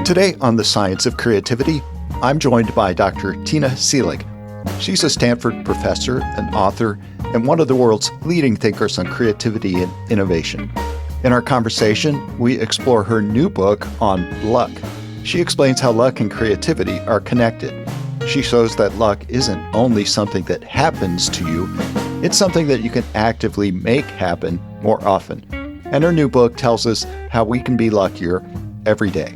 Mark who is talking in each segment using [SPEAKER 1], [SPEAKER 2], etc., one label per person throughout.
[SPEAKER 1] Today on The Science of Creativity, I'm joined by Dr. Tina Seelig. She's a Stanford professor, an author, and one of the world's leading thinkers on creativity and innovation. In our conversation, we explore her new book on luck. She explains how luck and creativity are connected. She shows that luck isn't only something that happens to you, it's something that you can actively make happen more often. And her new book tells us how we can be luckier every day.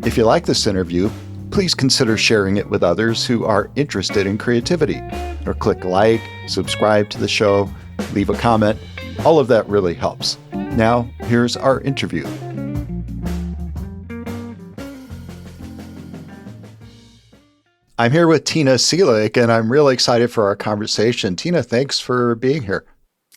[SPEAKER 1] If you like this interview, please consider sharing it with others who are interested in creativity. Or click like, subscribe to the show, leave a comment. All of that really helps. Now, here's our interview. I'm here with Tina Seelig, and I'm really excited for our conversation. Tina, thanks for being here.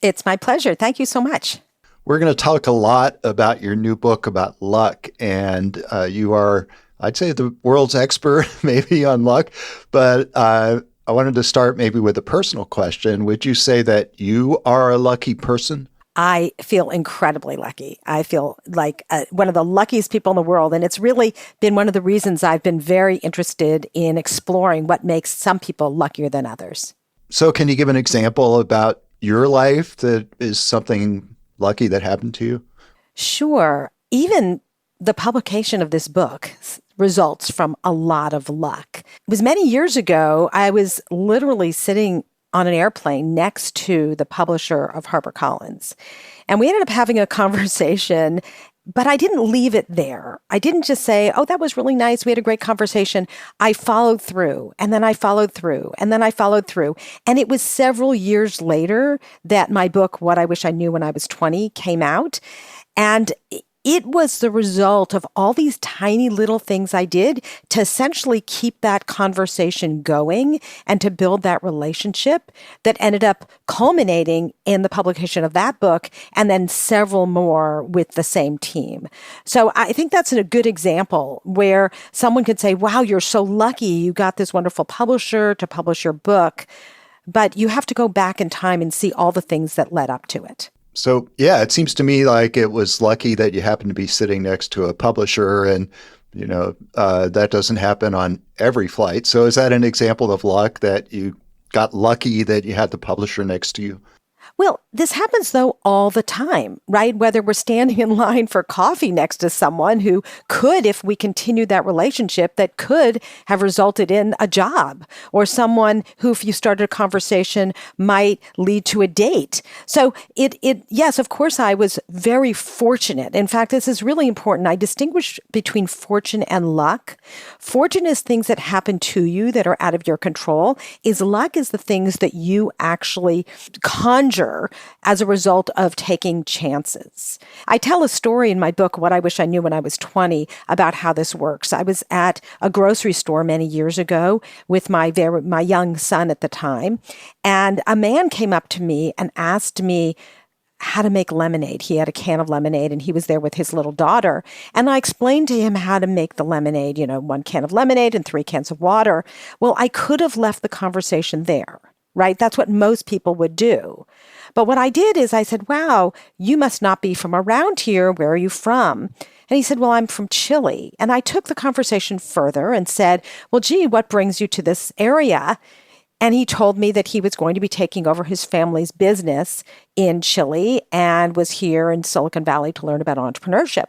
[SPEAKER 2] It's my pleasure. Thank you so much.
[SPEAKER 1] We're going to talk a lot about your new book about luck, and you are, I'd say, the world's expert maybe on luck, but I wanted to start maybe with a personal question. Would you say that you are a lucky person?
[SPEAKER 2] I feel incredibly lucky. I feel like one of the luckiest people in the world, and it's really been one of the reasons I've been very interested in exploring what makes some people luckier than others.
[SPEAKER 1] So can you give an example about your life that is something lucky that happened to you?
[SPEAKER 2] Sure. Even the publication of this book results from a lot of luck. It was many years ago. I was literally sitting on an airplane next to the publisher of HarperCollins. And we ended up having a conversation, but I didn't leave it there. I didn't just say, oh, that was really nice. We had a great conversation. I followed through, and then I followed through, and then I followed through. And it was several years later that my book, What I Wish I Knew When I Was 20, came out. And it was the result of all these tiny little things I did to essentially keep that conversation going and to build that relationship that ended up culminating in the publication of that book and then several more with the same team. So I think that's a good example where someone could say, wow, you're so lucky you got this wonderful publisher to publish your book, but you have to go back in time and see all the things that led up to it.
[SPEAKER 1] So, yeah, it seems to me like it was lucky that you happened to be sitting next to a publisher and, that doesn't happen on every flight. So is that an example of luck that you got lucky that you had the publisher next to you?
[SPEAKER 2] Well, this happens, though, all the time, right? Whether we're standing in line for coffee next to someone who could, if we continued that relationship, that could have resulted in a job, or someone who, if you started a conversation, might lead to a date. So yes, of course, I was very fortunate. In fact, this is really important. I distinguish between fortune and luck. Fortune is things that happen to you that are out of your control. Luck is the things that you actually conjure as a result of taking chances. I tell a story in my book, What I Wish I Knew When I Was 20, about how this works. I was at a grocery store many years ago with my young son at the time, and a man came up to me and asked me how to make lemonade. He had a can of lemonade and he was there with his little daughter. And I explained to him how to make the lemonade, 1 can of lemonade and 3 cans of water. Well, I could have left the conversation there, right? That's what most people would do. But what I did is I said, wow, you must not be from around here. Where are you from? And he said, well, I'm from Chile. And I took the conversation further and said, well, gee, what brings you to this area? And he told me that he was going to be taking over his family's business in Chile and was here in Silicon Valley to learn about entrepreneurship.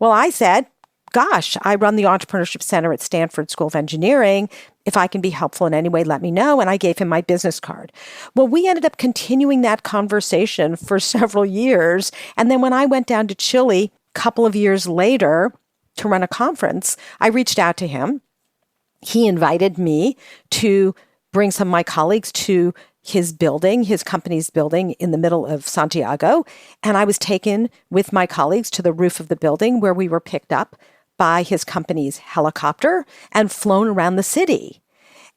[SPEAKER 2] Well, I said, gosh, I run the Entrepreneurship Center at Stanford School of Engineering. If I can be helpful in any way, let me know. And I gave him my business card. Well, we ended up continuing that conversation for several years. And then when I went down to Chile a couple of years later to run a conference, I reached out to him. He invited me to bring some of my colleagues to his building, his company's building in the middle of Santiago. And I was taken with my colleagues to the roof of the building where we were picked up by his company's helicopter and flown around the city.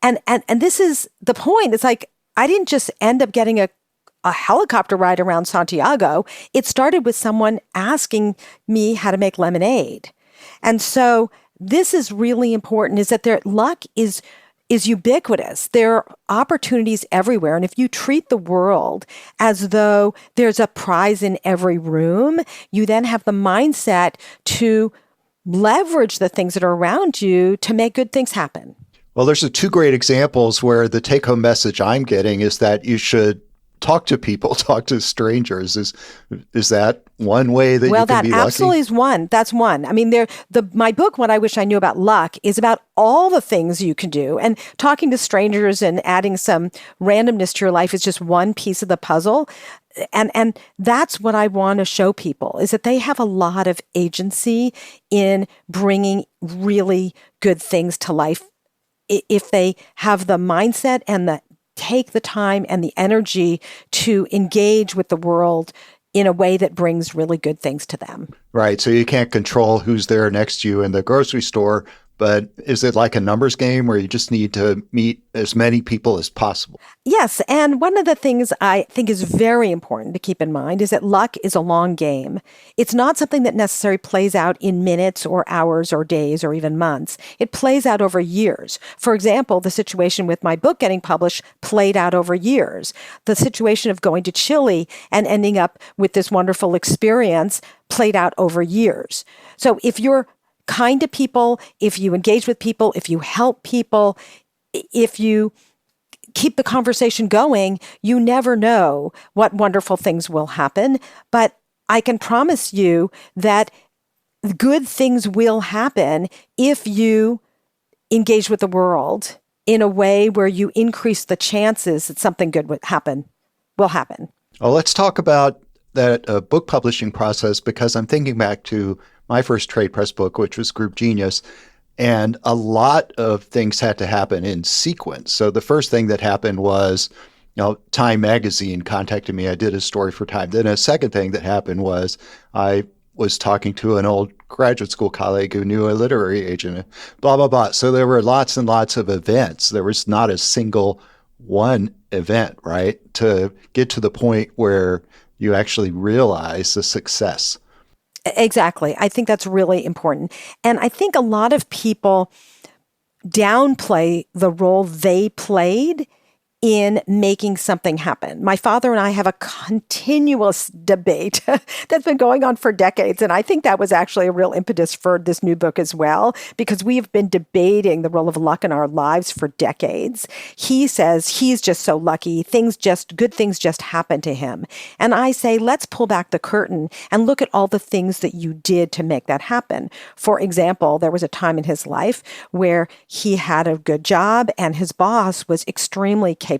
[SPEAKER 2] And this is the point. It's like, I didn't just end up getting a helicopter ride around Santiago. It started with someone asking me how to make lemonade. And so this is really important, is that luck is ubiquitous. There are opportunities everywhere. And if you treat the world as though there's a prize in every room, you then have the mindset to leverage the things that are around you to make good things happen.
[SPEAKER 1] Well, there's two great examples where the take-home message I'm getting is that you should talk to people, talk to strangers. Is that one way that you can be lucky?
[SPEAKER 2] Well, that absolutely is one. That's one. I mean, my book, What I Wish I Knew About Luck, is about all the things you can do. And talking to strangers and adding some randomness to your life is just one piece of the puzzle. And that's what I want to show people, is that they have a lot of agency in bringing really good things to life if they have the mindset and take the time and the energy to engage with the world in a way that brings really good things to them.
[SPEAKER 1] Right. So you can't control who's there next to you in the grocery store, but is it like a numbers game where you just need to meet as many people as possible?
[SPEAKER 2] Yes. And one of the things I think is very important to keep in mind is that luck is a long game. It's not something that necessarily plays out in minutes or hours or days or even months. It plays out over years. For example, the situation with my book getting published played out over years. The situation of going to Chile and ending up with this wonderful experience played out over years. So if you're kind to people, if you engage with people, if you help people, if you keep the conversation going, you never know what wonderful things will happen. But I can promise you that good things will happen if you engage with the world in a way where you increase the chances that something good will happen.
[SPEAKER 1] Well, let's talk about that book publishing process, because I'm thinking back to my first trade press book, which was Group Genius, and a lot of things had to happen in sequence. So the first thing that happened was, Time Magazine contacted me. I did a story for Time. Then a second thing that happened was I was talking to an old graduate school colleague who knew a literary agent, blah, blah, blah. So there were lots and lots of events. There was not a single one event, right, to get to the point where you actually realize the success.
[SPEAKER 2] Exactly. I think that's really important. And I think a lot of people downplay the role they played in making something happen. My father and I have a continuous debate that's been going on for decades. And I think that was actually a real impetus for this new book as well, because we've been debating the role of luck in our lives for decades. He says he's just so lucky. Good things just happen to him. And I say, let's pull back the curtain and look at all the things that you did to make that happen. For example, there was a time in his life where he had a good job and his boss was extremely capable.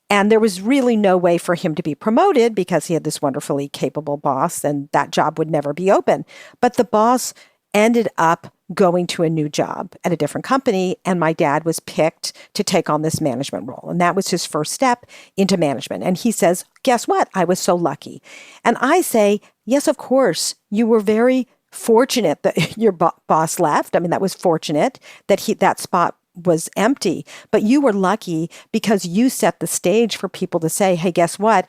[SPEAKER 2] And there was really no way for him to be promoted because he had this wonderfully capable boss and that job would never be open. But the boss ended up going to a new job at a different company, and my dad was picked to take on this management role. And that was his first step into management. And he says, guess what? I was so lucky. And I say, yes, of course, you were very fortunate that your boss left. I mean, that was fortunate that that spot was empty, but you were lucky because you set the stage for people to say, hey, guess what?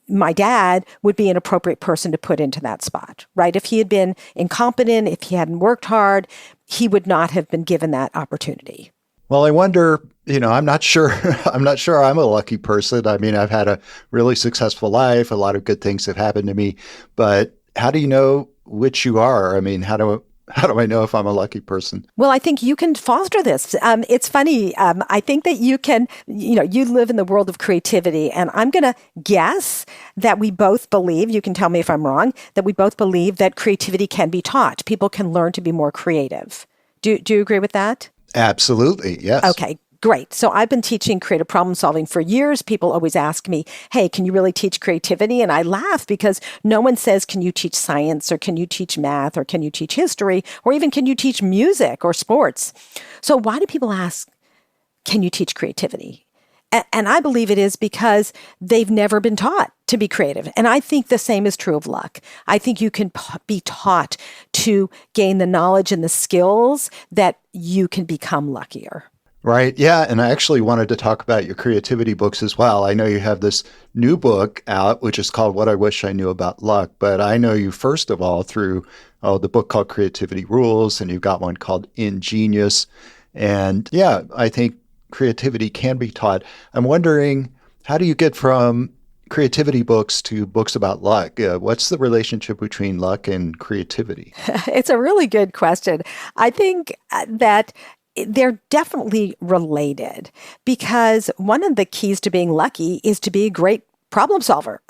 [SPEAKER 2] My dad would be an appropriate person to put into that spot, right? If he had been incompetent, if he hadn't worked hard, he would not have been given that opportunity.
[SPEAKER 1] Well, I wonder, I'm not sure I'm a lucky person. I mean, I've had a really successful life. A lot of good things have happened to me, but how do you know which you are? I mean, how do I know if I'm a lucky person?
[SPEAKER 2] Well, I think you can foster this. It's funny. I think that you can, you live in the world of creativity, and I'm going to guess that we both believe, you can tell me if I'm wrong, that we both believe that creativity can be taught. People can learn to be more creative. Do you agree with that?
[SPEAKER 1] Absolutely. Yes.
[SPEAKER 2] Okay. Great. So I've been teaching creative problem solving for years. People always ask me, hey, can you really teach creativity? And I laugh because no one says, can you teach science or can you teach math or can you teach history or even can you teach music or sports? So why do people ask, can you teach creativity? And I believe it is because they've never been taught to be creative. And I think the same is true of luck. I think you can be taught to gain the knowledge and the skills that you can become luckier.
[SPEAKER 1] Right. Yeah. And I actually wanted to talk about your creativity books as well. I know you have this new book out, which is called What I Wish I Knew About Luck. But I know you first of all through the book called Creativity Rules, and you've got one called Ingenious. And I think creativity can be taught. I'm wondering, how do you get from creativity books to books about luck. What's the relationship between luck and creativity?
[SPEAKER 2] It's a really good question. I think that they're definitely related because one of the keys to being lucky is to be a great problem solver,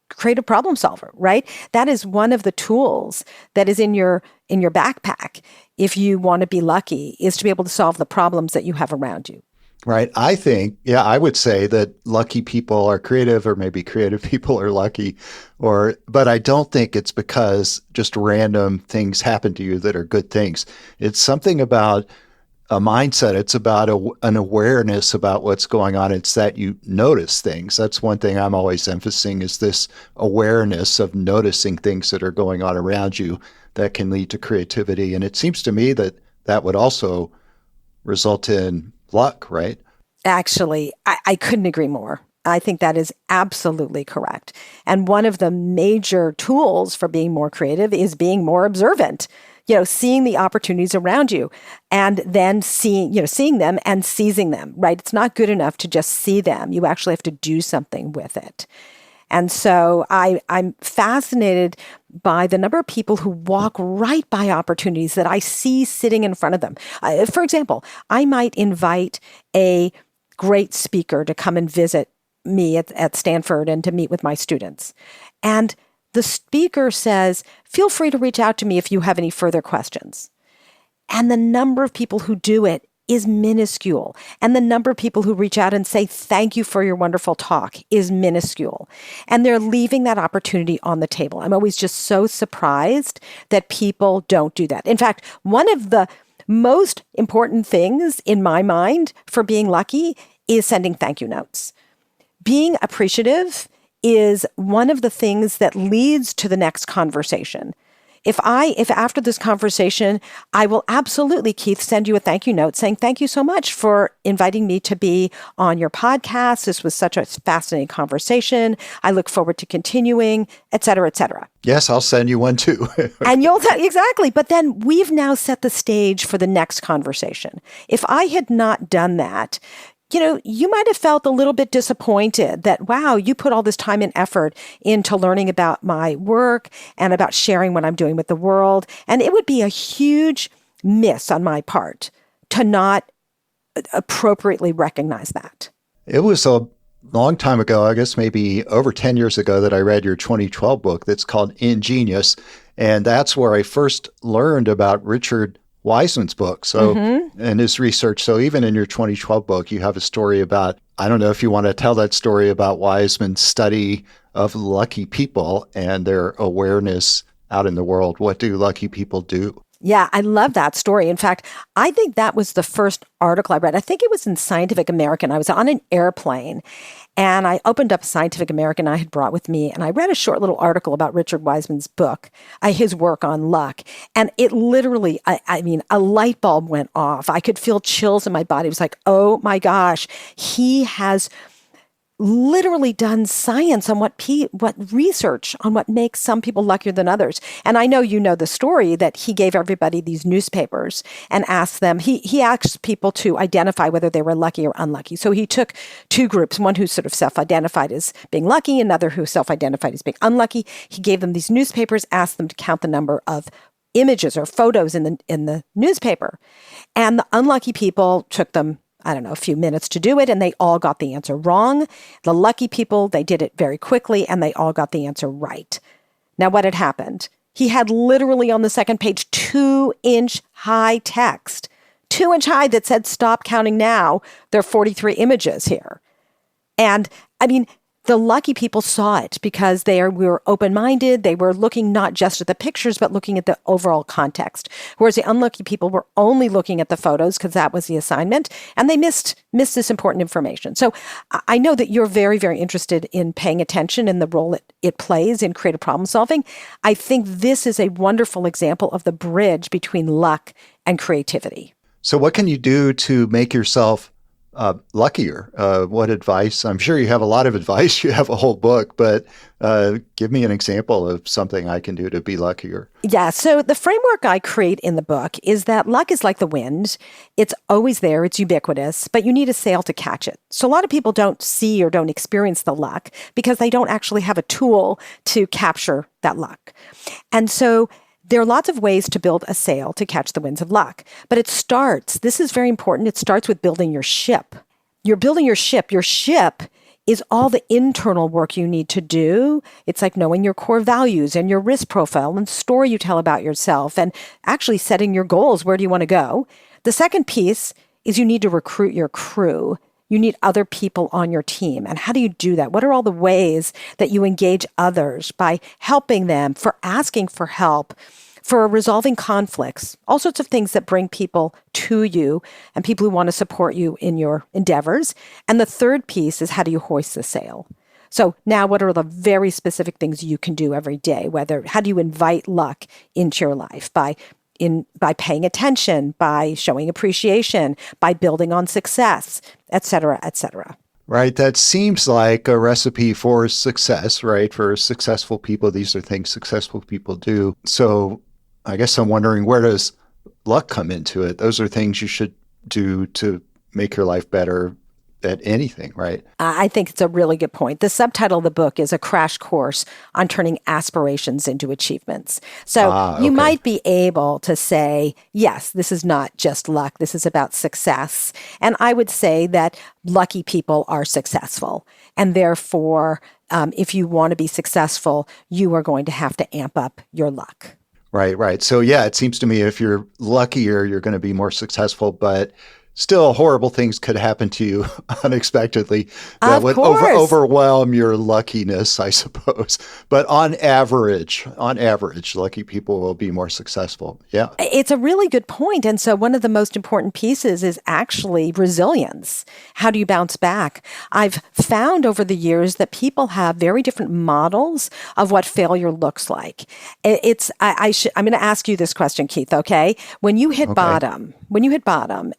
[SPEAKER 2] creative problem solver, right? That is one of the tools that is in your backpack if you want to be lucky, is to be able to solve the problems that you have around you.
[SPEAKER 1] Right. I think, I would say that lucky people are creative, or maybe creative people are lucky, but I don't think it's because just random things happen to you that are good things. It's something about a mindset. It's about an awareness about what's going on. It's that you notice things. That's one thing I'm always emphasizing, is this awareness of noticing things that are going on around you that can lead to creativity. And it seems to me that that would also result in luck, right?
[SPEAKER 2] Actually, I couldn't agree more. I think that is absolutely correct. And one of the major tools for being more creative is being more observant. Seeing the opportunities around you and then seeing them and seizing them, right? It's not good enough to just see them. You actually have to do something with it. And so I'm fascinated by the number of people who walk right by opportunities that I see sitting in front of them. For example, I might invite a great speaker to come and visit me at Stanford and to meet with my students. And the speaker says, feel free to reach out to me if you have any further questions. And the number of people who do it is minuscule. And the number of people who reach out and say, thank you for your wonderful talk is minuscule. And they're leaving that opportunity on the table. I'm always just so surprised that people don't do that. In fact, one of the most important things in my mind for being lucky is sending thank you notes. Being appreciative is one of the things that leads to the next conversation. If after this conversation, I will absolutely, Keith, send you a thank you note saying, thank you so much for inviting me to be on your podcast. This was such a fascinating conversation. I look forward to continuing, et cetera, et cetera.
[SPEAKER 1] Yes, I'll send you one too.
[SPEAKER 2] And exactly. But then we've now set the stage for the next conversation. If I had not done that, you might have felt a little bit disappointed that, wow, you put all this time and effort into learning about my work and about sharing what I'm doing with the world. And it would be a huge miss on my part to not appropriately recognize that.
[SPEAKER 1] It was a long time ago, I guess maybe over 10 years ago, that I read your 2012 book that's called Ingenious. And that's where I first learned about Richard Wiseman's book, and his research. So even in your 2012 book, you have a story about, I don't know if you want to tell that story about Wiseman's study of lucky people and their awareness out in the world. What do lucky people do?
[SPEAKER 2] Yeah, I love that story. In fact, I think that was the first article I read. I think it was in Scientific American. I was on an airplane and I opened up Scientific American I had brought with me, and I read a short little article about Richard Wiseman's book, his work on luck. And it literally, a light bulb went off. I could feel chills in my body. It was like, oh my gosh, he has literally done science on what research on what makes some people luckier than others. And I know you know the story that he gave everybody these newspapers and asked them, he asked people to identify whether they were lucky or unlucky. So he took two groups, one who sort of self-identified as being lucky, another who self-identified as being unlucky. He gave them these newspapers, asked them to count the number of images or photos in the newspaper. And the unlucky people took them, I don't know, a few minutes to do it, and they all got the answer wrong. The lucky people, they did it very quickly, and they all got the answer right. Now, what had happened? He had literally on the second page 2-inch high text, 2-inch high, that said, stop counting now. There are 43 images here. And the lucky people saw it because we were open-minded. They were looking not just at the pictures, but looking at the overall context. Whereas the unlucky people were only looking at the photos because that was the assignment, and they missed this important information. So I know that you're very, very interested in paying attention in the role it plays in creative problem solving. I think this is a wonderful example of the bridge between luck and creativity.
[SPEAKER 1] So what can you do to make yourself luckier? What advice? I'm sure you have a lot of advice. You have a whole book, but give me an example of something I can do to be luckier.
[SPEAKER 2] Yeah. So the framework I create in the book is that luck is like the wind. It's always there. It's ubiquitous, but you need a sail to catch it. So a lot of people don't see or don't experience the luck because they don't actually have a tool to capture that luck. And so there are lots of ways to build a sail to catch the winds of luck, but this is very important. It starts with building your ship. You're building your ship. Your ship is all the internal work you need to do. It's like knowing your core values and your risk profile and story you tell about yourself and actually setting your goals. Where do you want to go? The second piece is you need to recruit your crew. You need other people on your team. And how do you do that? What are all the ways that you engage others by helping them, for asking for help, for resolving conflicts, all sorts of things that bring people to you and people who want to support you in your endeavors. And the third piece is how do you hoist the sail? So now what are the very specific things you can do every day? How do you invite luck into your life? By paying attention, by showing appreciation, by building on success, et cetera, et cetera.
[SPEAKER 1] Right. That seems like a recipe for success, right? For successful people, these are things successful people do. So I guess I'm wondering, where does luck come into it? Those are things you should do to make your life better at anything, right?
[SPEAKER 2] I think it's a really good point. The subtitle of the book is A Crash Course on Turning Aspirations into Achievements. So you might be able to say, yes, this is not just luck. This is about success. And I would say that lucky people are successful. And therefore, if you want to be successful, you are going to have to amp up your luck.
[SPEAKER 1] Right. So yeah, it seems to me if you're luckier, you're going to be more successful, but still horrible things could happen to you unexpectedly that would overwhelm your luckiness, I suppose. But on average, lucky people will be more successful. Yeah.
[SPEAKER 2] It's a really good point. And so one of the most important pieces is actually resilience. How do you bounce back? I've found over the years that people have very different models of what failure looks like. I'm going to ask you this question, Keith, okay? When you hit bottom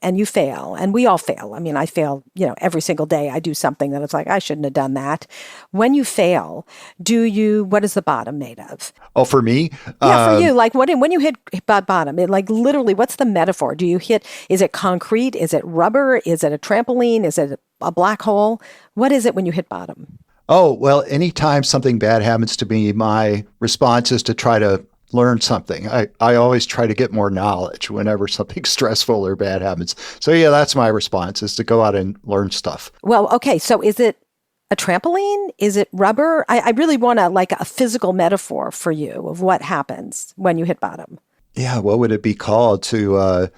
[SPEAKER 2] and you fail, and we all fail. I mean, I fail, every single day I do something that it's like, I shouldn't have done that. When you fail, what is the bottom made of?
[SPEAKER 1] Oh, for me?
[SPEAKER 2] Yeah, for you. Like when you hit bottom, literally, what's the metaphor? Is it concrete? Is it rubber? Is it a trampoline? Is it a black hole? What is it when you hit bottom?
[SPEAKER 1] Oh, well, anytime something bad happens to me, my response is to try to learn something. I always try to get more knowledge whenever something stressful or bad happens. So yeah, that's my response, is to go out and learn stuff.
[SPEAKER 2] Well, okay. So is it a trampoline? Is it rubber? I really want a physical metaphor for you of what happens when you hit bottom.
[SPEAKER 1] Yeah. What would it be called to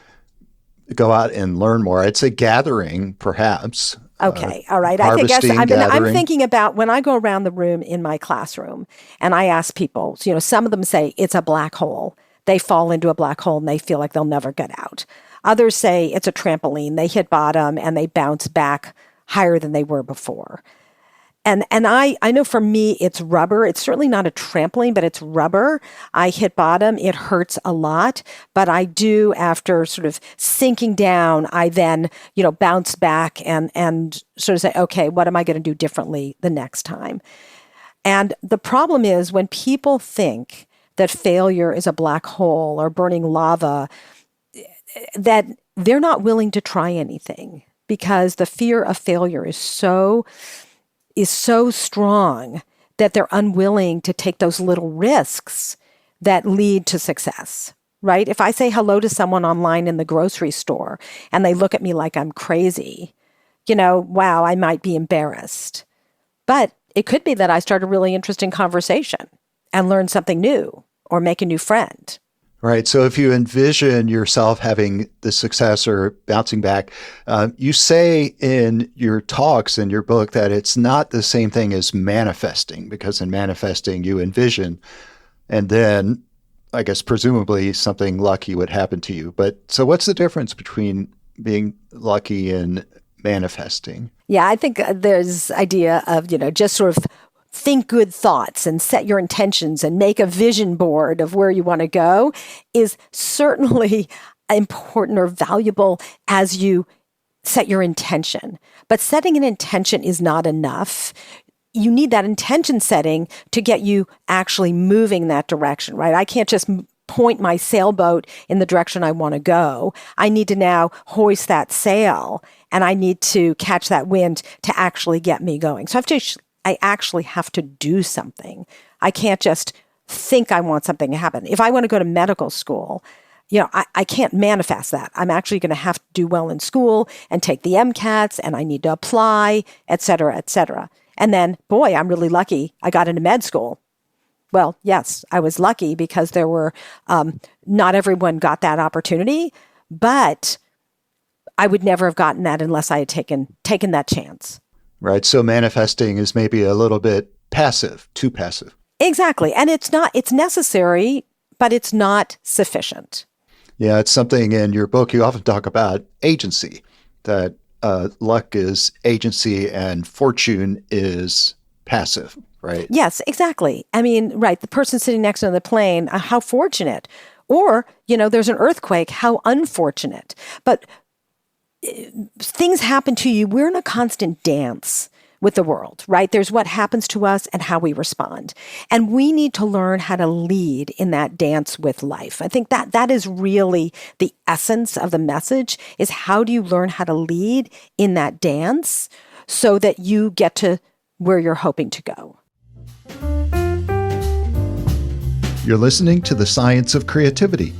[SPEAKER 1] go out and learn more? I'd say gathering, perhaps.
[SPEAKER 2] Okay. All right. I'm thinking about when I go around the room in my classroom and I ask people, some of them say it's a black hole. They fall into a black hole and they feel like they'll never get out. Others say it's a trampoline. They hit bottom and they bounce back higher than they were before. And I know for me, it's rubber. It's certainly not a trampoline, but it's rubber. I hit bottom. It hurts a lot. But I do, after sort of sinking down, I then, bounce back and sort of say, okay, what am I going to do differently the next time? And the problem is when people think that failure is a black hole or burning lava, that they're not willing to try anything because the fear of failure is so strong that they're unwilling to take those little risks that lead to success, right? If I say hello to someone online in the grocery store and they look at me like I'm crazy, wow, I might be embarrassed. But it could be that I start a really interesting conversation and learn something new or make a new friend.
[SPEAKER 1] Right. So if you envision yourself having the success or bouncing back, you say in your talks in your book that it's not the same thing as manifesting, because in manifesting you envision, and then I guess presumably something lucky would happen to you. But so what's the difference between being lucky and manifesting?
[SPEAKER 2] Yeah, I think there's this idea of, just sort of think good thoughts and set your intentions and make a vision board of where you want to go is certainly important or valuable as you set your intention. But setting an intention is not enough. You need that intention setting to get you actually moving that direction, right? I can't just point my sailboat in the direction I want to go. I need to now hoist that sail, and I need to catch that wind to actually get me going. So I actually have to do something. I can't just think I want something to happen. If I want to go to medical school, I can't manifest that. I'm actually going to have to do well in school and take the MCATs, and I need to apply, et cetera, et cetera. And then, boy, I'm really lucky. I got into med school. Well, yes, I was lucky because there were, not everyone got that opportunity, but I would never have gotten that unless I had taken that chance.
[SPEAKER 1] Right. So manifesting is maybe a little bit passive, too passive.
[SPEAKER 2] Exactly. And it's necessary, but it's not sufficient.
[SPEAKER 1] Yeah, it's something in your book you often talk about agency, that luck is agency and fortune is passive, right?
[SPEAKER 2] Yes, exactly. I mean, right, the person sitting next to the plane, how fortunate. Or, there's an earthquake, how unfortunate. But things happen to you. We're in a constant dance with the world, right? There's what happens to us and how we respond. And we need to learn how to lead in that dance with life. I think that is really the essence of the message, is how do you learn how to lead in that dance so that you get to where you're hoping to go.
[SPEAKER 1] You're listening to The Science of Creativity,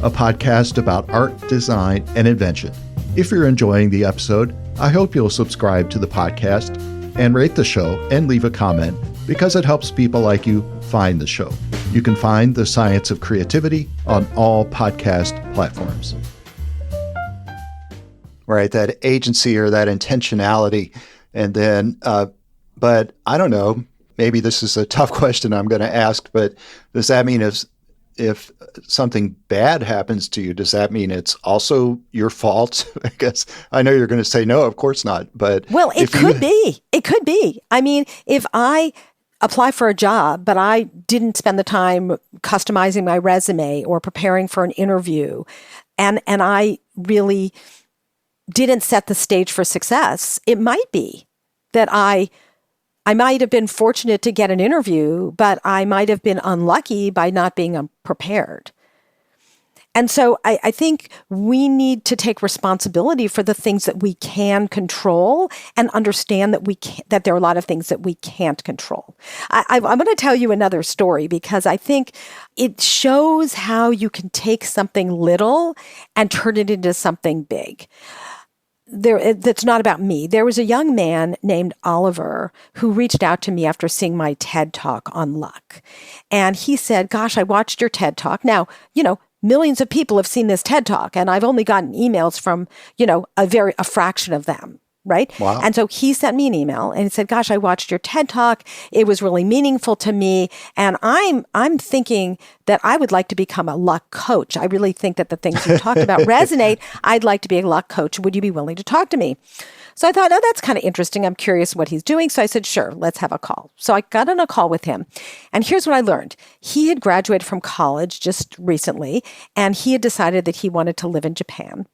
[SPEAKER 1] a podcast about art, design, and invention. If you're enjoying the episode, I hope you'll subscribe to the podcast and rate the show and leave a comment, because it helps people like you find the show. You can find The Science of Creativity on all podcast platforms. Right, that agency or that intentionality. And then, but I don't know, maybe this is a tough question I'm going to ask, but does that mean if something bad happens to you, does that mean it's also your fault? I guess I know you're going to say no, of course not. But
[SPEAKER 2] well, it could be. It could be. I mean, if I apply for a job, but I didn't spend the time customizing my resume or preparing for an interview, and I really didn't set the stage for success, it might be that I might have been fortunate to get an interview, but I might have been unlucky by not being prepared. And so I think we need to take responsibility for the things that we can control and understand that there are a lot of things that we can't control. I'm going to tell you another story because I think it shows how you can take something little and turn it into something big. That's not about me. There was a young man named Oliver who reached out to me after seeing my TED Talk on luck. And he said, gosh, I watched your TED Talk. Now, millions of people have seen this TED Talk, and I've only gotten emails from, a fraction of them. Right.
[SPEAKER 1] Wow.
[SPEAKER 2] And so he sent me an email and he said, gosh, I watched your TED Talk. It was really meaningful to me. And I'm thinking that I would like to become a luck coach. I really think that the things you talked about resonate. I'd like to be a luck coach. Would you be willing to talk to me? So I thought, oh, that's kind of interesting. I'm curious what he's doing. So I said, sure, let's have a call. So I got on a call with him. And here's what I learned. He had graduated from college just recently, and he had decided that he wanted to live in Japan.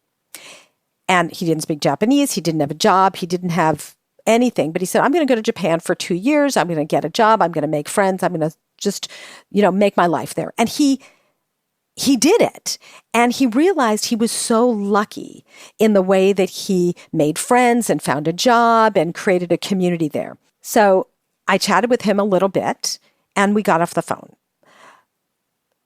[SPEAKER 2] And he didn't speak Japanese. He didn't have a job. He didn't have anything. But he said, I'm going to go to Japan for 2 years. I'm going to get a job. I'm going to make friends. I'm going to just, make my life there. And he did it. And he realized he was so lucky in the way that he made friends and found a job and created a community there. So I chatted with him a little bit and we got off the phone.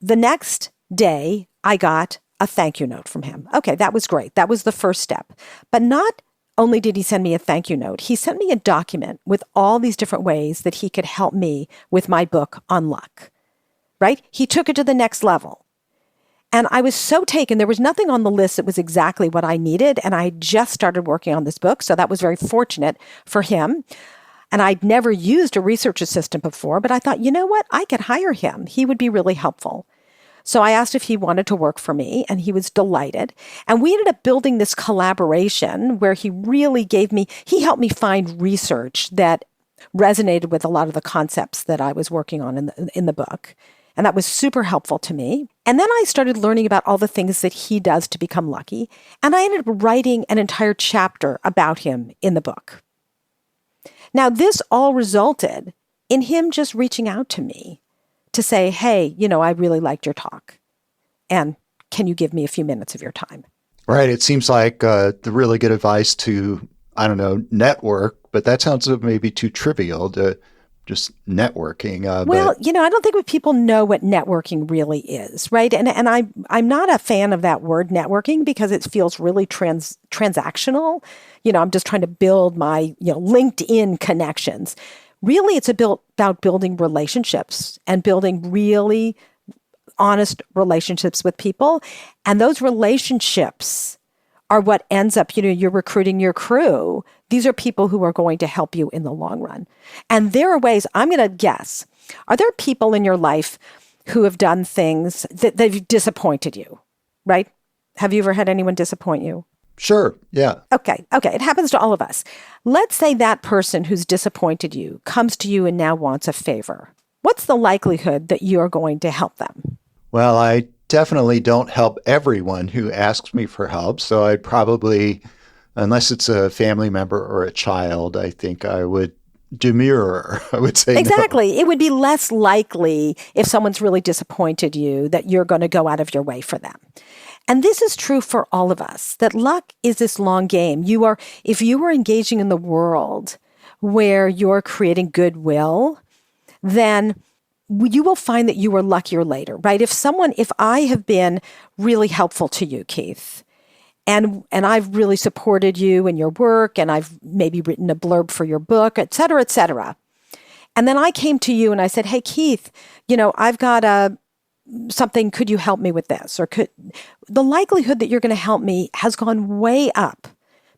[SPEAKER 2] The next day, I got a thank you note from him. Okay, that was great. That was the first step. But not only did he send me a thank you note, he sent me a document with all these different ways that he could help me with my book on luck, right? He took it to the next level. And I was so taken. There was nothing on the list that was exactly what I needed. And I just started working on this book. So that was very fortunate for him. And I'd never used a research assistant before, but I thought, you know what? I could hire him. He would be really helpful. So I asked if he wanted to work for me, and he was delighted. And we ended up building this collaboration where he helped me find research that resonated with a lot of the concepts that I was working on in the book. And that was super helpful to me. And then I started learning about all the things that he does to become lucky. And I ended up writing an entire chapter about him in the book. Now, this all resulted in him just reaching out to me to say, hey, I really liked your talk. And can you give me a few minutes of your time?
[SPEAKER 1] Right. It seems like the really good advice to, network, but that sounds maybe too trivial to just networking.
[SPEAKER 2] Well, I don't think people know what networking really is, right? And I'm not a fan of that word networking because it feels really transactional. I'm just trying to build my, LinkedIn connections. Really, it's about building relationships and building really honest relationships with people. And those relationships are what ends up, you're recruiting your crew. These are people who are going to help you in the long run. And there are ways, I'm going to guess, are there people in your life who have done things that they've disappointed you, right? Have you ever had anyone disappoint you?
[SPEAKER 1] Sure. Yeah.
[SPEAKER 2] Okay. It happens to all of us. Let's say that person who's disappointed you comes to you and now wants a favor. What's the likelihood that you're going to help them?
[SPEAKER 1] Well, I definitely don't help everyone who asks me for help. So I'd probably, unless it's a family member or a child, I think I would demur. I would say
[SPEAKER 2] exactly.
[SPEAKER 1] No.
[SPEAKER 2] It would be less likely if someone's really disappointed you that you're going to go out of your way for them. And this is true for all of us, that luck is this long game. If you are engaging in the world where you're creating goodwill, then you will find that you are luckier later, right? If I have been really helpful to you, Keith, and I've really supported you in your work, and I've maybe written a blurb for your book, et cetera, and then I came to you and I said, hey, Keith, I've got something, could you help me with this? Or the likelihood that you're going to help me has gone way up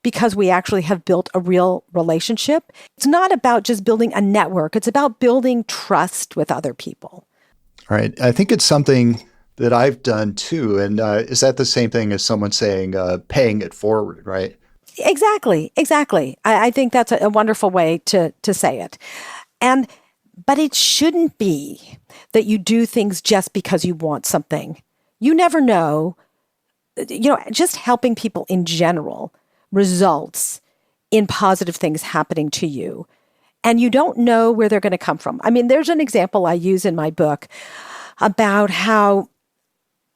[SPEAKER 2] because we actually have built a real relationship. It's not about just building a network. It's about building trust with other people.
[SPEAKER 1] Right. I think it's something that I've done too. And is that the same thing as someone saying paying it forward, right?
[SPEAKER 2] Exactly. I think that's a wonderful way to say it. But it shouldn't be that you do things just because you want something. You never know. Just helping people in general results in positive things happening to you. And you don't know where they're going to come from. I mean, there's an example I use in my book about how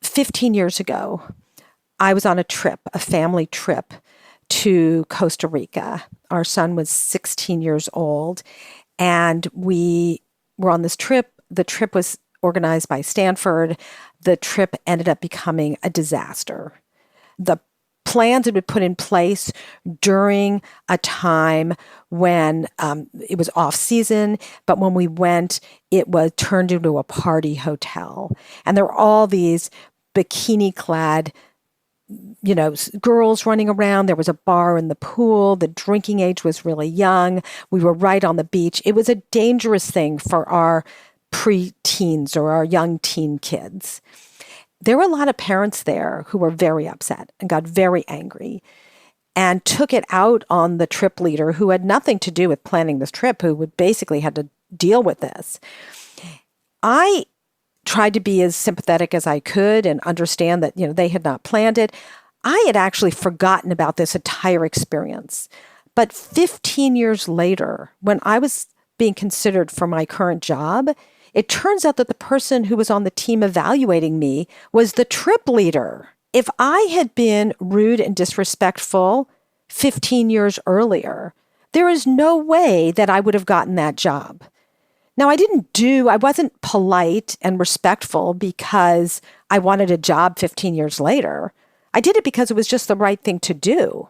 [SPEAKER 2] 15 years ago, I was on a family trip to Costa Rica. Our son was 16 years old. And we were on this trip. The trip was organized by Stanford. The trip ended up becoming a disaster. The plans had been put in place during a time when it was off season, but when we went, it was turned into a party hotel. And there were all these bikini-clad girls running around. There was a bar in the pool. The drinking age was really young. We were right on the beach. It was a dangerous thing for our pre-teens or our young teen kids. There were a lot of parents there who were very upset and got very angry and took it out on the trip leader who had nothing to do with planning this trip, who would basically had to deal with this. I tried to be as sympathetic as I could and understand that, they had not planned it. I had actually forgotten about this entire experience. But 15 years later, when I was being considered for my current job, it turns out that the person who was on the team evaluating me was the trip leader. If I had been rude and disrespectful 15 years earlier, there is no way that I would have gotten that job. Now, I wasn't polite and respectful because I wanted a job 15 years later. I did it because it was just the right thing to do.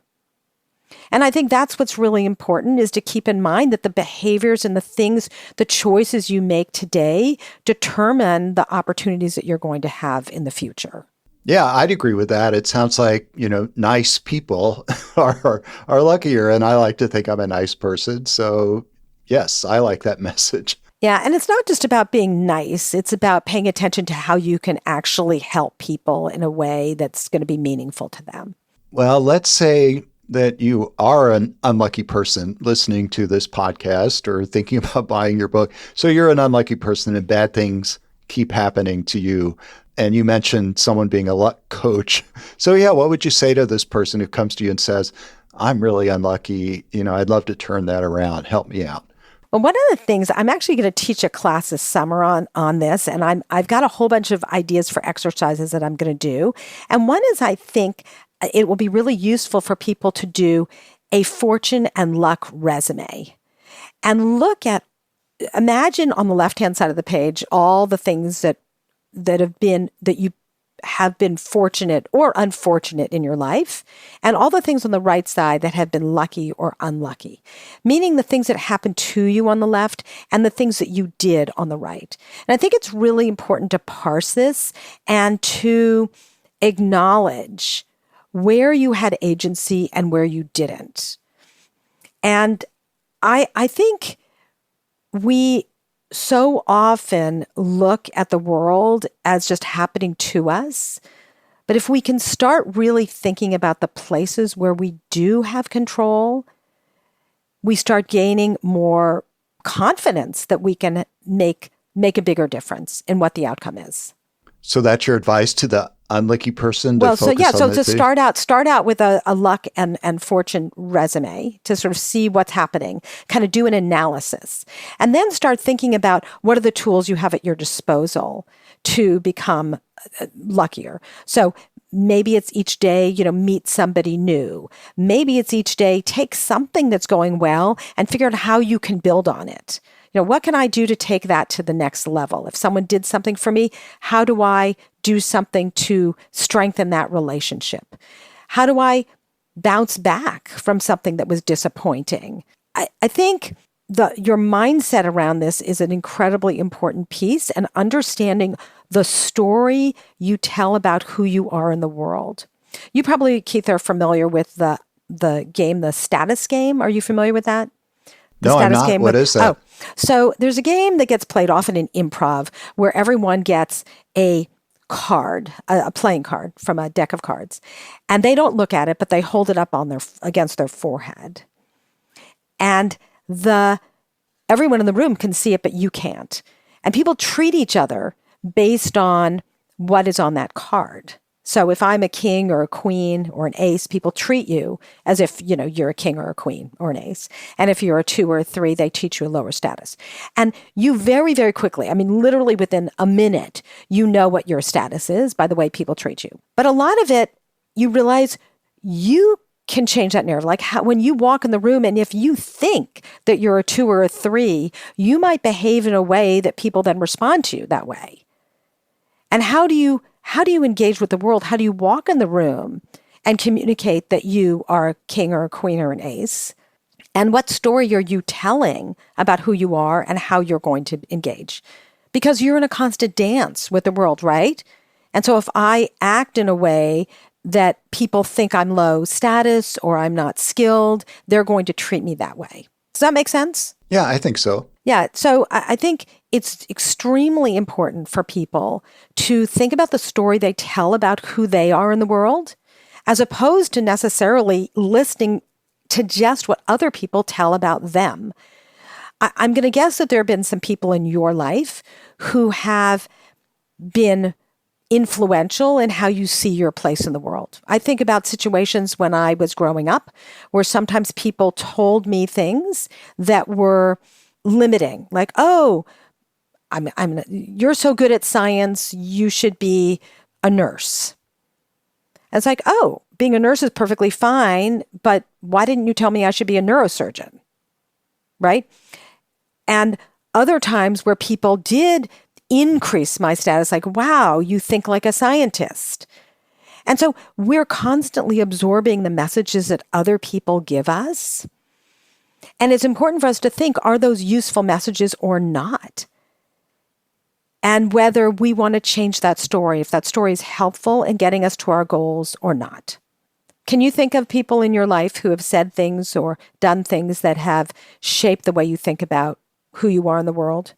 [SPEAKER 2] And I think that's what's really important, is to keep in mind that the behaviors and the things, the choices you make today determine the opportunities that you're going to have in the future.
[SPEAKER 1] Yeah, I'd agree with that. It sounds like, nice people are luckier, and I like to think I'm a nice person. So yes, I like that message.
[SPEAKER 2] Yeah, and it's not just about being nice. It's about paying attention to how you can actually help people in a way that's going to be meaningful to them.
[SPEAKER 1] Well, let's say that you are an unlucky person listening to this podcast or thinking about buying your book. So you're an unlucky person and bad things keep happening to you. And you mentioned someone being a luck coach. So yeah, what would you say to this person who comes to you and says, I'm really unlucky. I'd love to turn that around. Help me out.
[SPEAKER 2] Well, one of the things I'm actually going to teach a class this summer on this, and I've got a whole bunch of ideas for exercises that I'm going to do. And one is I think it will be really useful for people to do a fortune and luck resume and imagine on the left-hand side of the page all the things that you have been fortunate or unfortunate in your life, and all the things on the right side that have been lucky or unlucky, meaning the things that happened to you on the left and the things that you did on the right. And I think it's really important to parse this and to acknowledge where you had agency and where you didn't. And I think we so often look at the world as just happening to us. But if we can start really thinking about the places where we do have control, we start gaining more confidence that we can make a bigger difference in what the outcome is.
[SPEAKER 1] So that's your advice to the unlucky person to
[SPEAKER 2] so
[SPEAKER 1] that
[SPEAKER 2] start out with a luck and fortune resume to sort of see what's happening, kind of do an analysis, and then start thinking about what are the tools you have at your disposal to become luckier. So maybe it's each day, meet somebody new. Maybe it's each day, take something that's going well and figure out how you can build on it. What can I do to take that to the next level? If someone did something for me, how do I do something to strengthen that relationship? How do I bounce back from something that was disappointing? I think your mindset around this is an incredibly important piece, and understanding the story you tell about who you are in the world. You probably, Keith, are familiar with the game, the status game. Are you familiar with that?
[SPEAKER 1] No, I'm not. What is that?
[SPEAKER 2] So there's a game that gets played often in improv where everyone gets a card, a playing card from a deck of cards, and they don't look at it, but they hold it up against their forehead, and everyone in the room can see it, but you can't. And people treat each other based on what is on that card. So if I'm a king or a queen or an ace, people treat you as if, you're a king or a queen or an ace. And if you're a 2 or a 3, they teach you a lower status. And you very, very quickly, literally within a minute, you know what your status is by the way people treat you. But a lot of it, you realize you can change that narrative. Like when you walk in the room, and if you think that you're a 2 or a 3, you might behave in a way that people then respond to you that way. And how do you engage with the world? How do you walk in the room and communicate that you are a king or a queen or an ace? And what story are you telling about who you are and how you're going to engage? Because you're in a constant dance with the world, right? And so if I act in a way that people think I'm low status or I'm not skilled, they're going to treat me that way. Does that make sense?
[SPEAKER 1] Yeah, I think so.
[SPEAKER 2] Yeah. So I think it's extremely important for people to think about the story they tell about who they are in the world, as opposed to necessarily listening to just what other people tell about them. I'm going to guess that there have been some people in your life who have been influential in how you see your place in the world. I think about situations when I was growing up where sometimes people told me things that were limiting, like, "Oh, you're so good at science, you should be a nurse." And it's like, "Oh, being a nurse is perfectly fine, but why didn't you tell me I should be a neurosurgeon?" Right? And other times where people did increase my status, like, "Wow, you think like a scientist." And so we're constantly absorbing the messages that other people give us. And it's important for us to think, are those useful messages or not? And whether we want to change that story, if that story is helpful in getting us to our goals or not. Can you think of people in your life who have said things or done things that have shaped the way you think about who you are in the world?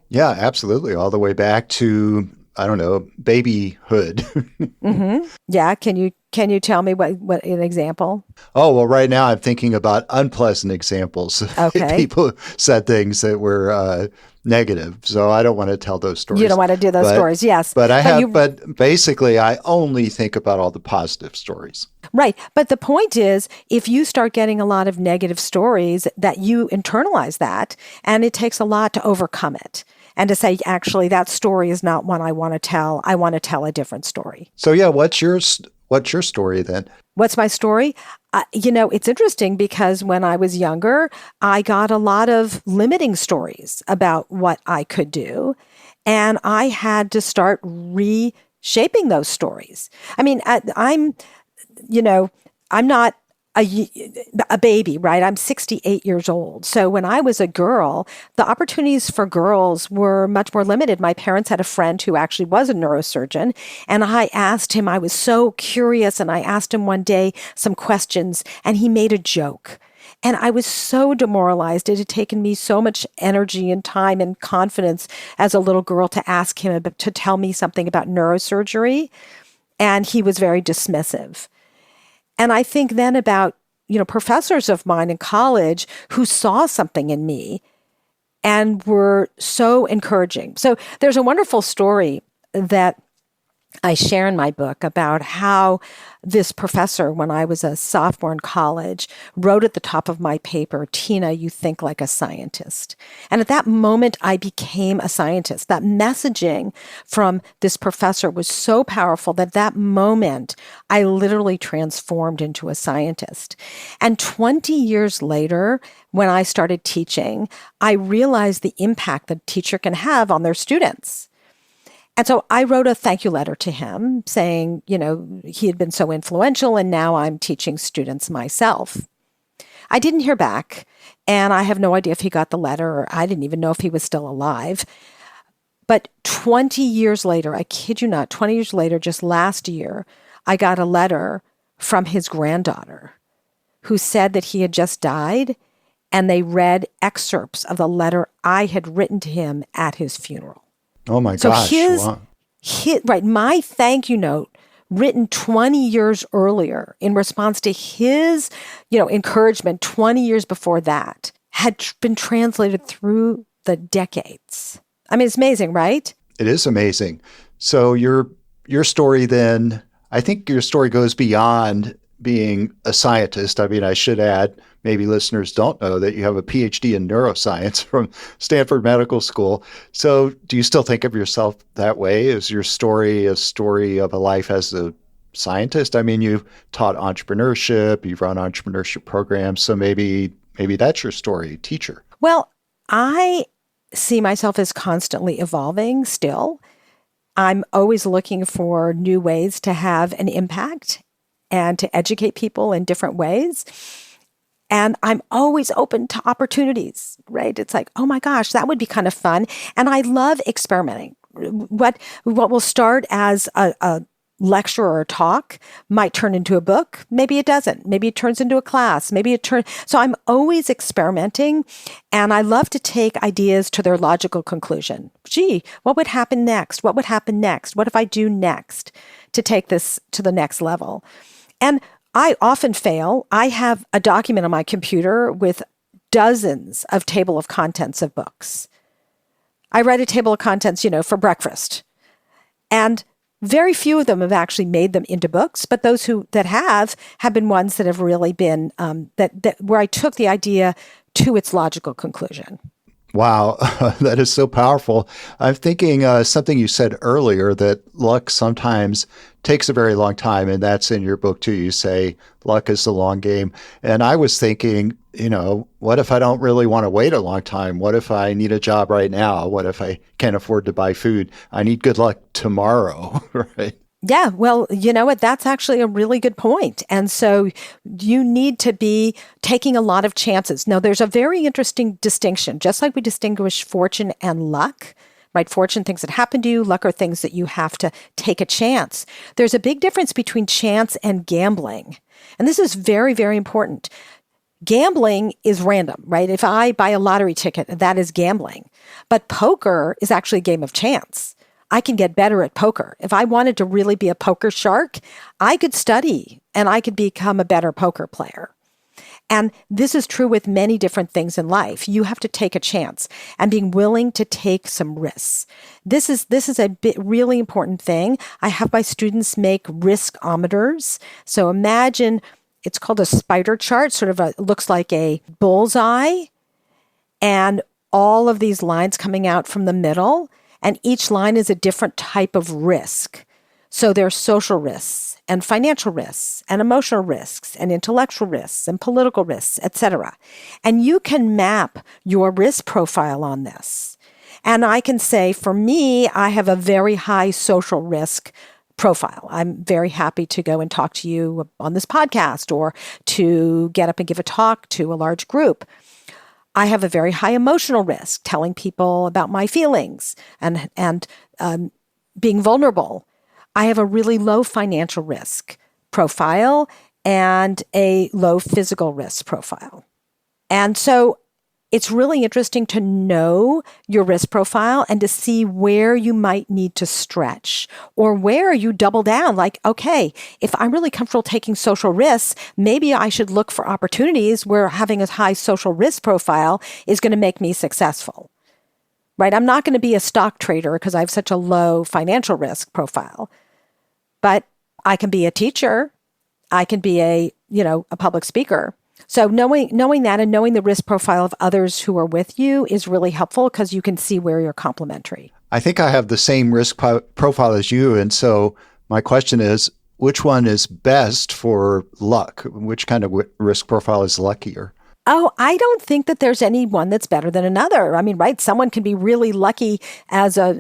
[SPEAKER 1] Yeah, absolutely. All the way back to I don't know, babyhood.
[SPEAKER 2] Yeah. Can you tell me what an example?
[SPEAKER 1] Oh, well, right now I'm thinking about unpleasant examples.
[SPEAKER 2] Okay.
[SPEAKER 1] People said things that were negative. So I don't want to tell those stories.
[SPEAKER 2] You don't want to do those stories. Yes.
[SPEAKER 1] But basically I only think about all the positive stories.
[SPEAKER 2] Right. But the point is, if you start getting a lot of negative stories, that you internalize that, and it takes a lot to overcome it. And to say, actually, that story is not one I want to tell. I want to tell a different story.
[SPEAKER 1] So yeah, what's your story then?
[SPEAKER 2] What's my story? It's interesting because when I was younger, I got a lot of limiting stories about what I could do. And I had to start reshaping those stories. I mean, I'm not a baby, right? I'm 68 years old. So when I was a girl, the opportunities for girls were much more limited. My parents had a friend who actually was a neurosurgeon. And I asked him, I was so curious. And I asked him one day some questions and he made a joke. And I was so demoralized. It had taken me so much energy and time and confidence as a little girl to ask him to tell me something about neurosurgery. And he was very dismissive. And I think then about, professors of mine in college who saw something in me and were so encouraging. So there's a wonderful story that I share in my book about how this professor, when I was a sophomore in college, wrote at the top of my paper, "Tina, you think like a scientist." And at that moment, I became a scientist. That messaging from this professor was so powerful that that moment, I literally transformed into a scientist. And 20 years later, when I started teaching, I realized the impact that a teacher can have on their students. And so I wrote a thank you letter to him saying, he had been so influential and now I'm teaching students myself. I didn't hear back and I have no idea if he got the letter or I didn't even know if he was still alive. But 20 years later, I kid you not, 20 years later, just last year, I got a letter from his granddaughter who said that he had just died and they read excerpts of the letter I had written to him at his funeral.
[SPEAKER 1] Oh my gosh. Wow.
[SPEAKER 2] My thank you note written 20 years earlier in response to his, encouragement 20 years before that had been translated through the decades. I mean, it's amazing, right?
[SPEAKER 1] It is amazing. So your story then, I think your story goes beyond being a scientist. I mean, I should add, maybe listeners don't know that you have a PhD in neuroscience from Stanford Medical School. So do you still think of yourself that way? Is your story a story of a life as a scientist? I mean, you've taught entrepreneurship, you've run entrepreneurship programs. So maybe that's your story, teacher.
[SPEAKER 2] Well, I see myself as constantly evolving still. I'm always looking for new ways to have an impact and to educate people in different ways. And I'm always open to opportunities, right? It's like, oh my gosh, that would be kind of fun. And I love experimenting. What will start as a lecture or a talk might turn into a book. Maybe it doesn't. Maybe it turns into a class. So I'm always experimenting. And I love to take ideas to their logical conclusion. Gee, what would happen next? What would happen next? What if I do next to take this to the next level? And I often fail. I have a document on my computer with dozens of table of contents of books. I write a table of contents, for breakfast. And very few of them have actually made them into books, but those that have been ones that have really been, where I took the idea to its logical conclusion.
[SPEAKER 1] Wow, that is so powerful. I'm thinking something you said earlier, that luck sometimes takes a very long time, and that's in your book too. You say luck is the long game. And I was thinking, what if I don't really want to wait a long time? What if I need a job right now? What if I can't afford to buy food? I need good luck tomorrow, right?
[SPEAKER 2] Yeah, well, you know what? That's actually a really good point. And so you need to be taking a lot of chances. Now, there's a very interesting distinction, just like we distinguish fortune and luck, right? Fortune, things that happen to you. Luck are things that you have to take a chance. There's a big difference between chance and gambling. And this is very, very important. Gambling is random, right? If I buy a lottery ticket, that is gambling. But poker is actually a game of chance. I can get better at poker. If I wanted to really be a poker shark, I could study and I could become a better poker player. And this is true with many different things in life. You have to take a chance and being willing to take some risks. This is a really important thing. I have my students make riskometers. So imagine it's called a spider chart, looks like a bullseye, and all of these lines coming out from the middle, and each line is a different type of risk. So there's social risks and financial risks and emotional risks and intellectual risks and political risks, etc. And you can map your risk profile on this. And I can say, for me, I have a very high social risk profile. I'm very happy to go and talk to you on this podcast or to get up and give a talk to a large group. I have a very high emotional risk, telling people about my feelings and being vulnerable. I have a really low financial risk profile and a low physical risk profile. And so it's really interesting to know your risk profile and to see where you might need to stretch or where you double down. Like, okay, if I'm really comfortable taking social risks, maybe I should look for opportunities where having a high social risk profile is going to make me successful, right? I'm not going to be a stock trader because I have such a low financial risk profile, but I can be a teacher. I can be a public speaker. So knowing that and knowing the risk profile of others who are with you is really helpful because you can see where you're complementary.
[SPEAKER 1] I think I have the same risk profile as you. And so my question is, which one is best for luck? Which kind of risk profile is luckier?
[SPEAKER 2] Oh, I don't think that there's any one that's better than another. I mean, right? Someone can be really lucky as a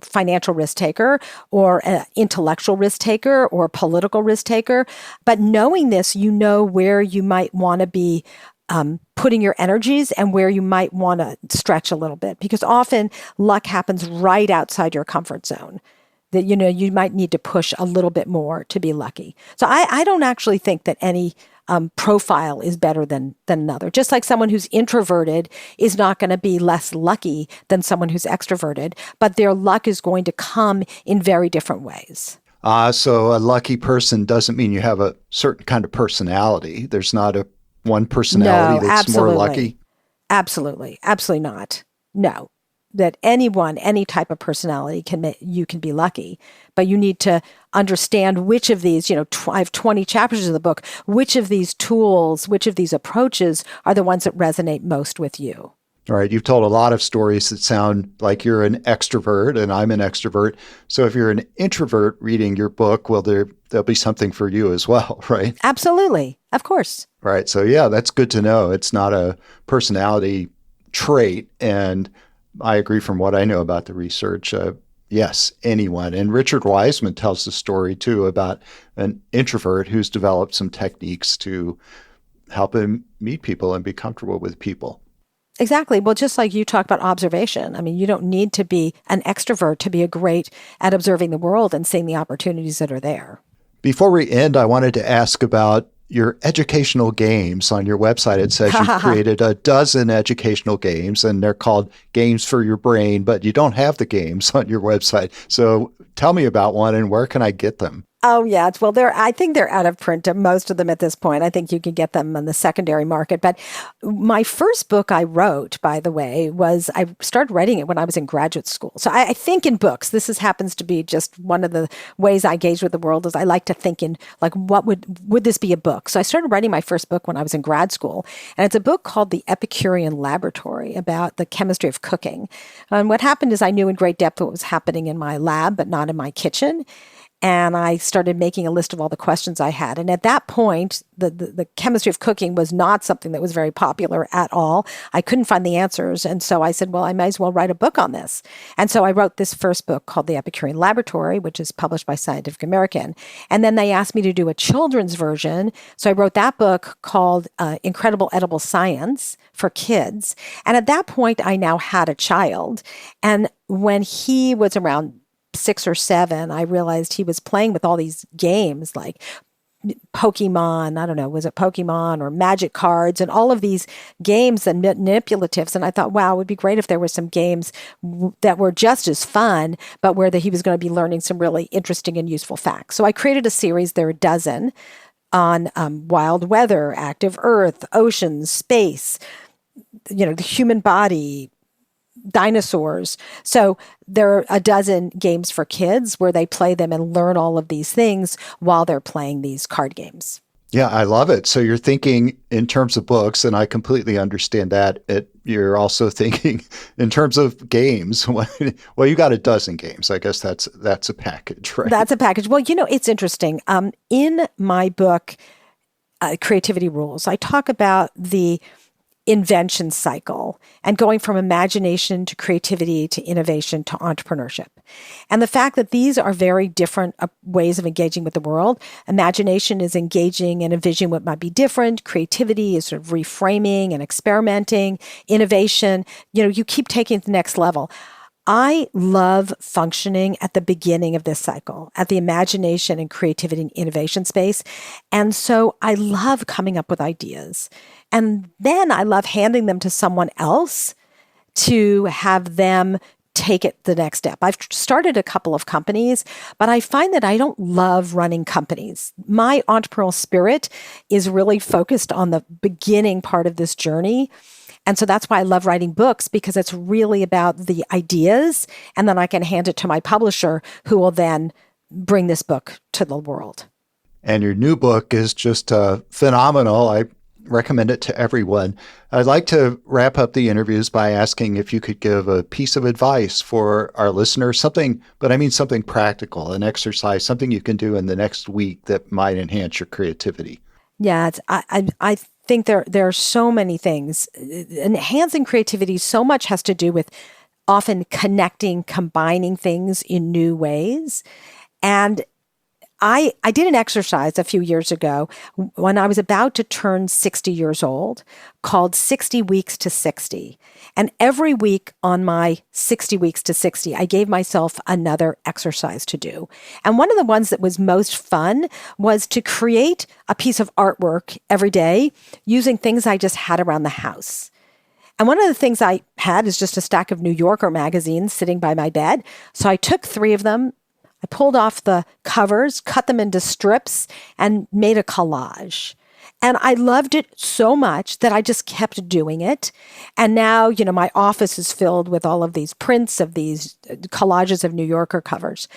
[SPEAKER 2] financial risk taker or an intellectual risk taker or a political risk taker. But knowing this, you know where you might want to be putting your energies and where you might want to stretch a little bit, because often luck happens right outside your comfort zone. That, you might need to push a little bit more to be lucky. So I don't actually think that any profile is better than another. Just like someone who's introverted is not going to be less lucky than someone who's extroverted, but their luck is going to come in very different ways.
[SPEAKER 1] So a lucky person doesn't mean you have a certain kind of personality. There's not one personality that's more lucky?
[SPEAKER 2] Absolutely. Absolutely not. No. That anyone, any type of personality you can be lucky, but you need to understand which of these, I have 20 chapters of the book, which of these tools, which of these approaches are the ones that resonate most with you.
[SPEAKER 1] All right. You've told a lot of stories that sound like you're an extrovert and I'm an extrovert. So if you're an introvert reading your book, well, there'll be something for you as well, right?
[SPEAKER 2] Absolutely. Of course.
[SPEAKER 1] Right. So yeah, that's good to know. It's not a personality trait. And I agree from what I know about the research. Yes, anyone. And Richard Wiseman tells the story too about an introvert who's developed some techniques to help him meet people and be comfortable with people.
[SPEAKER 2] Exactly. Well, just like you talk about observation. I mean, you don't need to be an extrovert to be great at observing the world and seeing the opportunities that are there.
[SPEAKER 1] Before we end, I wanted to ask about your educational games. On your website. It says you've created a dozen educational games and they're called games for your brain, but you don't have the games on your website. So tell me about one and where can I get them?
[SPEAKER 2] Oh, yeah. Well, I think they're out of print, most of them at this point. I think you can get them on the secondary market. But my first book I wrote, by the way, I started writing it when I was in graduate school. So I think in books, happens to be just one of the ways I engage with the world is I like to think in like, what would this be a book? So I started writing my first book when I was in grad school. And it's a book called The Epicurean Laboratory about the chemistry of cooking. And what happened is I knew in great depth what was happening in my lab, but not in my kitchen. And I started making a list of all the questions I had. And at that point, the chemistry of cooking was not something that was very popular at all. I couldn't find the answers. And so I said, well, I might as well write a book on this. And so I wrote this first book called The Epicurean Laboratory, which is published by Scientific American. And then they asked me to do a children's version. So I wrote that book called Incredible Edible Science for kids. And at that point, I now had a child. And when he was around 6 or 7, I realized he was playing with all these games like Pokemon, I don't know, was it Pokemon or Magic Cards and all of these games and manipulatives. And I thought, wow, it would be great if there were some games that were just as fun, but where he was going to be learning some really interesting and useful facts. So I created a series, there are a dozen, on wild weather, active earth, oceans, space, the human body, dinosaurs. So there are a dozen games for kids where they play them and learn all of these things while they're playing these card games.
[SPEAKER 1] Yeah, I love it. So you're thinking in terms of books, and I completely understand that. You're also thinking in terms of games. Well, you got a dozen games. I guess that's a package, right?
[SPEAKER 2] That's a package. Well, it's interesting. In my book, Creativity Rules, I talk about the invention cycle and going from imagination to creativity to innovation to entrepreneurship. And the fact that these are very different ways of engaging with the world. Imagination is engaging and envisioning what might be different. Creativity is sort of reframing and experimenting. Innovation, you keep taking it to the next level. I love functioning at the beginning of this cycle, at the imagination and creativity and innovation space. And so I love coming up with ideas. And then I love handing them to someone else to have them take it the next step. I've started a couple of companies, but I find that I don't love running companies. My entrepreneurial spirit is really focused on the beginning part of this journey. And so that's why I love writing books, because it's really about the ideas, and then I can hand it to my publisher who will then bring this book to the world.
[SPEAKER 1] And your new book is just phenomenal. I recommend it to everyone. I'd like to wrap up the interviews by asking if you could give a piece of advice for our listeners, something practical, an exercise, something you can do in the next week that might enhance your creativity.
[SPEAKER 2] Yeah, I think there are so many things. Enhancing creativity so much has to do with often connecting, combining things in new ways. And I did an exercise a few years ago when I was about to turn 60 years old called 60 Weeks to 60. And every week on my 60 Weeks to 60, I gave myself another exercise to do. And one of the ones that was most fun was to create a piece of artwork every day using things I just had around the house. And one of the things I had is just a stack of New Yorker magazines sitting by my bed. So I took 3 of them. I pulled off the covers, cut them into strips, and made a collage. And I loved it so much that I just kept doing it. And now, my office is filled with all of these prints of these collages of New Yorker covers.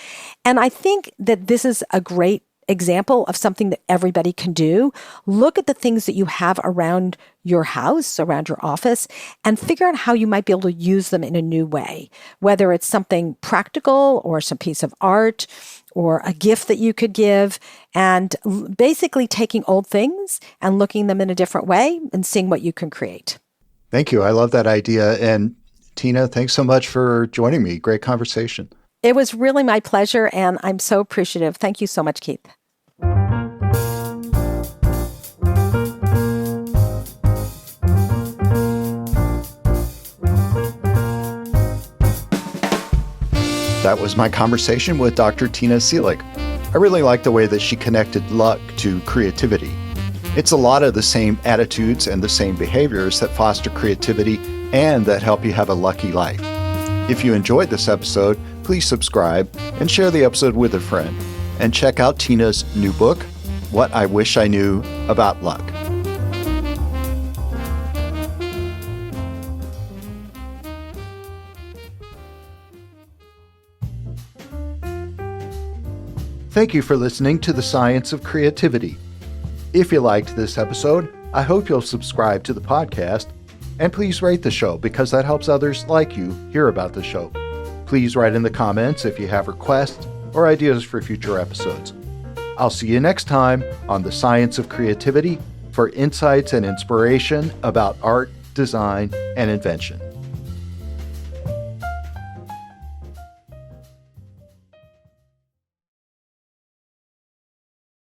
[SPEAKER 2] And I think that this is a great example of something that everybody can do. Look at the things that you have around your house, around your office, and figure out how you might be able to use them in a new way, whether it's something practical or some piece of art or a gift that you could give, and basically taking old things and looking them in a different way and seeing what you can create.
[SPEAKER 1] Thank you. I love that idea. And Tina, thanks so much for joining me. Great conversation.
[SPEAKER 2] It was really my pleasure, and I'm so appreciative. Thank you so much, Keith.
[SPEAKER 1] That was my conversation with Dr. Tina Seelig. I really like the way that she connected luck to creativity. It's a lot of the same attitudes and the same behaviors that foster creativity and that help you have a lucky life. If you enjoyed this episode, please subscribe and share the episode with a friend. And check out Tina's new book, What I Wish I Knew About Luck. Thank you for listening to The Science of Creativity. If you liked this episode, I hope you'll subscribe to the podcast, and please rate the show because that helps others like you hear about the show. Please write in the comments if you have requests or ideas for future episodes. I'll see you next time on The Science of Creativity for insights and inspiration about art, design, and invention.